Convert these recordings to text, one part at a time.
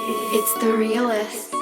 It's the realist.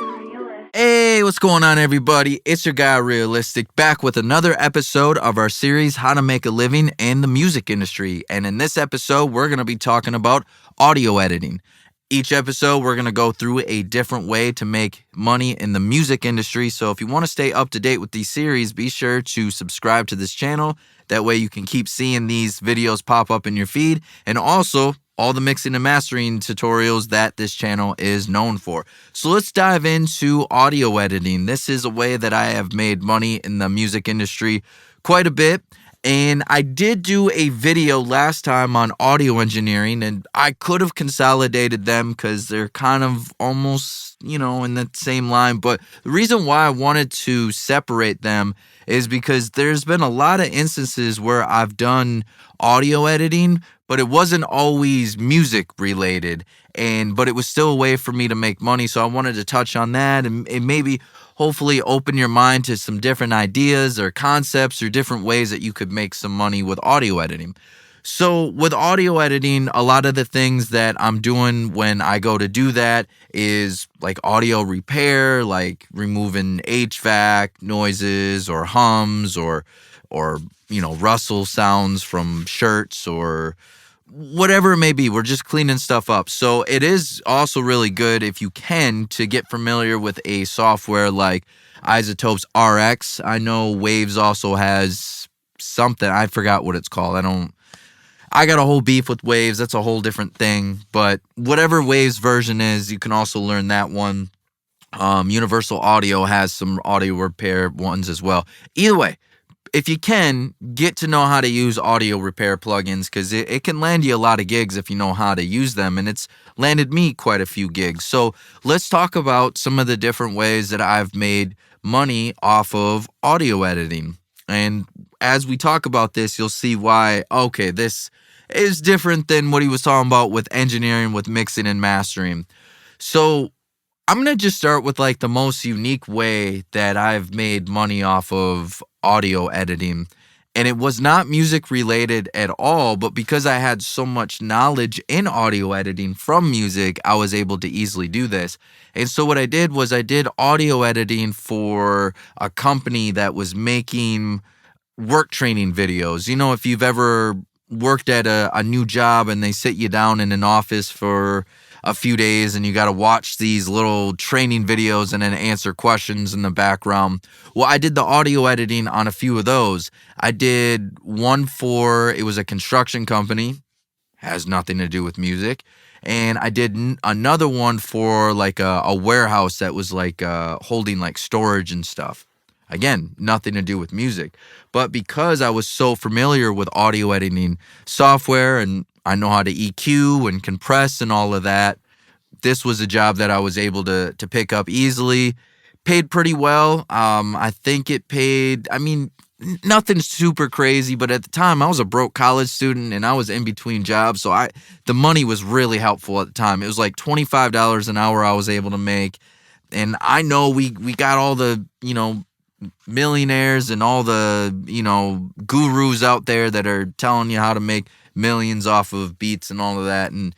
Hey, what's going on, everybody? It's your guy, Realistic, back with another episode of our series, How to Make a Living in the Music Industry. And in this episode, we're going to be talking about audio editing. Each episode, we're going to go through a different way to make money in the music industry. So if you want to stay up to date with these series, be sure to subscribe to this channel. That way you can keep seeing these videos pop up in your feed. And also, all the mixing and mastering tutorials that this channel is known for. So let's dive into audio editing. This is a way that I have made money in the music industry quite a bit. And I did do a video last time on audio engineering, and I could have consolidated them because they're kind of almost, in the same line. But the reason why I wanted to separate them is because there's been a lot of instances where I've done audio editing, but it wasn't always music related, but it was still a way for me to make money. So I wanted to touch on that and maybe hopefully open your mind to some different ideas or concepts or different ways that you could make some money with audio editing. So with audio editing, a lot of the things that I'm doing when I go to do that is like audio repair, like removing HVAC noises or hums or rustle sounds from shirts or whatever it may be. We're just cleaning stuff up. So it is also really good if you can to get familiar with a software like iZotope's RX. I know Waves also has something. I forgot what it's called. I got a whole beef with Waves. That's a whole different thing. But whatever Waves version is, you can also learn that one. Universal Audio has some audio repair ones as well. Either way, if you can, get to know how to use audio repair plugins because it can land you a lot of gigs if you know how to use them, and it's landed me quite a few gigs. So let's talk about some of the different ways that I've made money off of audio editing. And as we talk about this, you'll see why, okay, this is different than what he was talking about with engineering, with mixing and mastering. So I'm going to just start with like the most unique way that I've made money off of audio editing. And it was not music related at all, but because I had so much knowledge in audio editing from music, I was able to easily do this. And so what I did was I did audio editing for a company that was making work training videos. If you've ever worked at a new job and they sit you down in an office for a few days and you got to watch these little training videos and then answer questions in the background. Well, I did the audio editing on a few of those. I did one it was a construction company, has nothing to do with music. And I did another one for like a warehouse that was like holding like storage and stuff. Again, nothing to do with music. But because I was so familiar with audio editing software and I know how to EQ and compress and all of that, this was a job that I was able to pick up easily. Paid pretty well. I think it paid, nothing super crazy, but at the time I was a broke college student and I was in between jobs. So the money was really helpful at the time. It was like $25 an hour I was able to make. And I know we got all the, millionaires and all the, gurus out there that are telling you how to make millions off of beats and all of that. And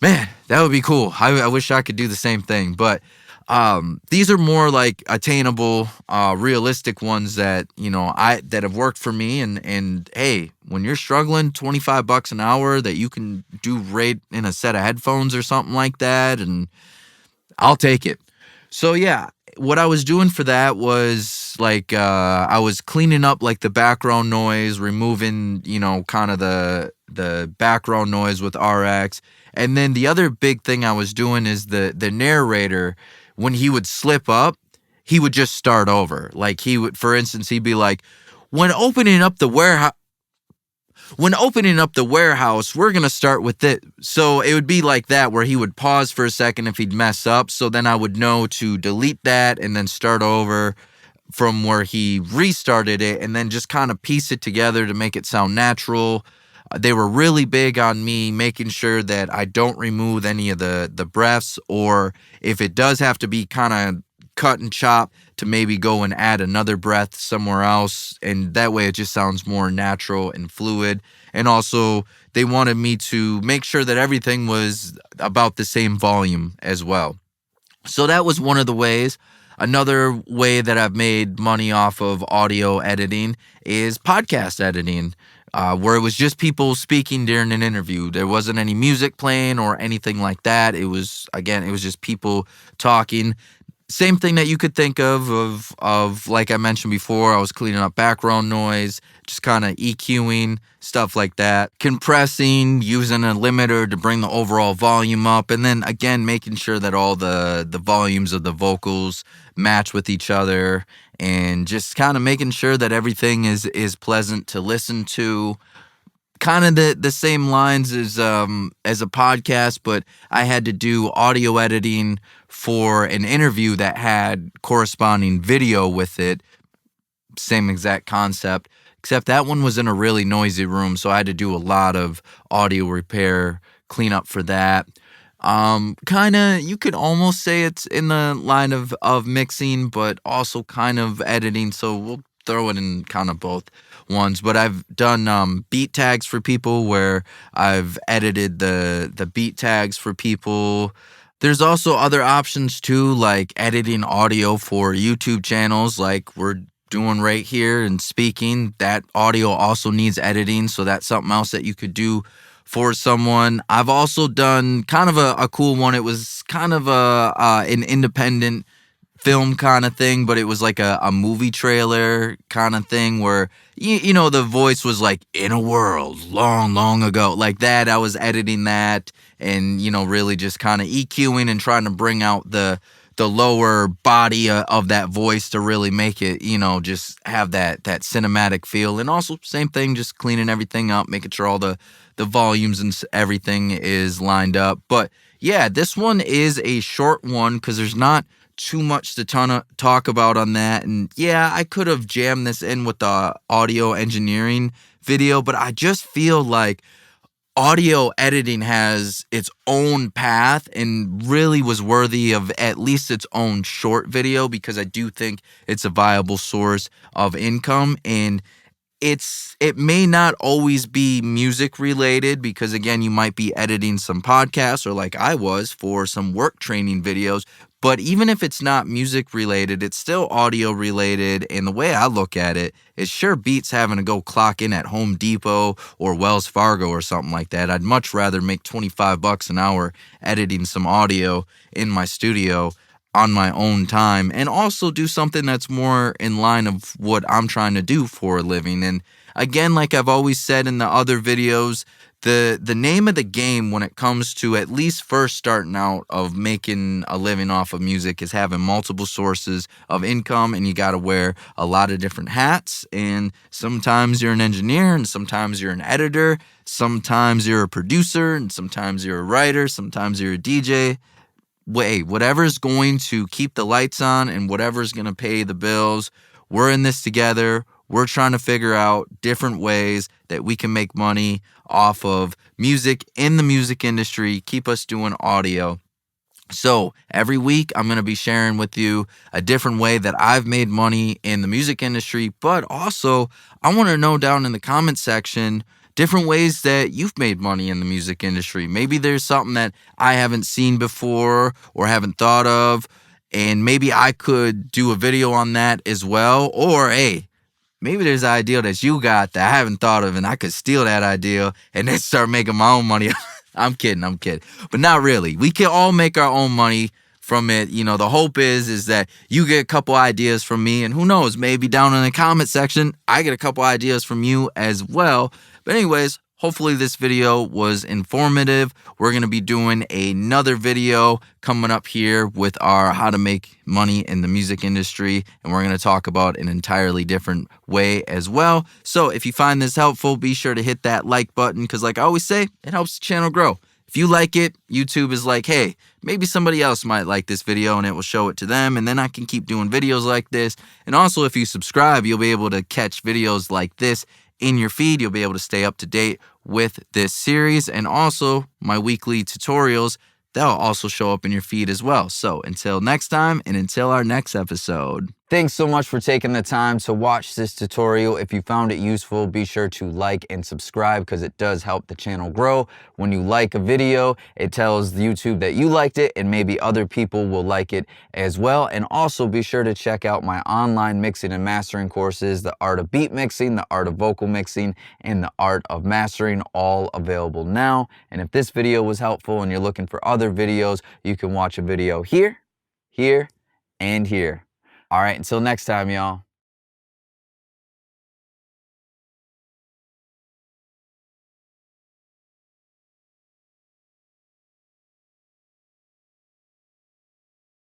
man, that would be cool. I wish I could do the same thing. But these are more like attainable, realistic ones that, that have worked for me. And hey, when you're struggling, $25 an hour that you can do right in a set of headphones or something like that, and I'll take it. So yeah, what I was doing for that was like I was cleaning up like the background noise, removing, kind of the background noise with RX. And then the other big thing I was doing is the narrator, when he would slip up, he would just start over. Like for instance, he'd be like, when opening up the warehouse, we're going to start with it. So it would be like that where he would pause for a second if he'd mess up. So then I would know to delete that and then start over from where he restarted it and then just kind of piece it together to make it sound natural. They were really big on me making sure that I don't remove any of the breaths, or if it does have to be kind of cut and chop, to maybe go and add another breath somewhere else. And that way it just sounds more natural and fluid. And also they wanted me to make sure that everything was about the same volume as well. So that was one of the ways. Another way that I've made money off of audio editing is podcast editing, where it was just people speaking during an interview. There wasn't any music playing or anything like that. It was just people talking. Same thing that you could think of like I mentioned before, I was cleaning up background noise, just kind of EQing, stuff like that. Compressing, using a limiter to bring the overall volume up, and then again, making sure that all the volumes of the vocals match with each other, and just kind of making sure that everything is pleasant to listen to. Kind of the same lines as a podcast, but I had to do audio editing for an interview that had corresponding video with it. Same exact concept, except that one was in a really noisy room, so I had to do a lot of audio repair, cleanup for that. Kind of, you could almost say it's in the line of mixing, but also kind of editing, so we'll throw it in kind of both ones. But I've done beat tags for people, where I've edited the beat tags for people. There's also other options too, like editing audio for YouTube channels like we're doing right here and speaking. That audio also needs editing, so that's something else that you could do for someone. I've also done kind of a cool one. It was kind of an independent film kind of thing, but it was like a movie trailer kind of thing where, you know, the voice was like, in a world long, long ago, like that. I was editing that and, you know, really just kind of EQing and trying to bring out the lower body of that voice to really make it, you know, just have that cinematic feel. And also same thing, just cleaning everything up, making sure all the volumes and everything is lined up. But yeah, this one is a short one because there's not too much to talk about on that. And yeah, I could have jammed this in with the audio engineering video, but I just feel like audio editing has its own path and really was worthy of at least its own short video, because I do think it's a viable source of income. And it may not always be music related, because again, you might be editing some podcasts, or like I was for some work training videos. But even if it's not music related, it's still audio related. And the way I look at it, it sure beats having to go clock in at Home Depot or Wells Fargo or something like that. I'd much rather make $25 an hour editing some audio in my studio on my own time, and also do something that's more in line of what I'm trying to do for a living. And again, like I've always said in the other videos, the name of the game when it comes to at least first starting out of making a living off of music is having multiple sources of income, and you got to wear a lot of different hats. And sometimes you're an engineer, and sometimes you're an editor, sometimes you're a producer, and sometimes you're a writer, sometimes you're a DJ. Whatever's going to keep the lights on and whatever's going to pay the bills, we're in this together. We're trying to figure out different ways that we can make money off of music in the music industry, keep us doing audio. So every week I'm going to be sharing with you a different way that I've made money in the music industry, but also I want to know down in the comment section different ways that you've made money in the music industry. Maybe there's something that I haven't seen before or haven't thought of, and maybe I could do a video on that as well. Or, hey, maybe there's an idea that you got that I haven't thought of, and I could steal that idea and then start making my own money. I'm kidding. But not really. We can all make our own money from it. You know, the hope is that you get a couple ideas from me, and who knows, maybe down in the comment section, I get a couple ideas from you as well. But anyways, hopefully this video was informative. We're going to be doing another video coming up here with our how to make money in the music industry, and we're going to talk about an entirely different way as well. So if you find this helpful, be sure to hit that like button, because like I always say, it helps the channel grow. If you like it, YouTube is like, hey, maybe somebody else might like this video, and it will show it to them, and then I can keep doing videos like this. And also, if you subscribe, you'll be able to catch videos like this in your feed. You'll be able to stay up to date with this series, and also my weekly tutorials, that'll also show up in your feed as well. So until next time, and until our next episode, Thanks so much for taking the time to watch this tutorial. If you found it useful, be sure to like and subscribe because it does help the channel grow. When you like a video, it tells YouTube that you liked it and maybe other people will like it as well. And also be sure to check out my online mixing and mastering courses, the art of beat mixing, the art of vocal mixing, and the art of mastering, all available now. And if this video was helpful and you're looking for other videos, you can watch a video here, here, and here. All right, until next time, y'all.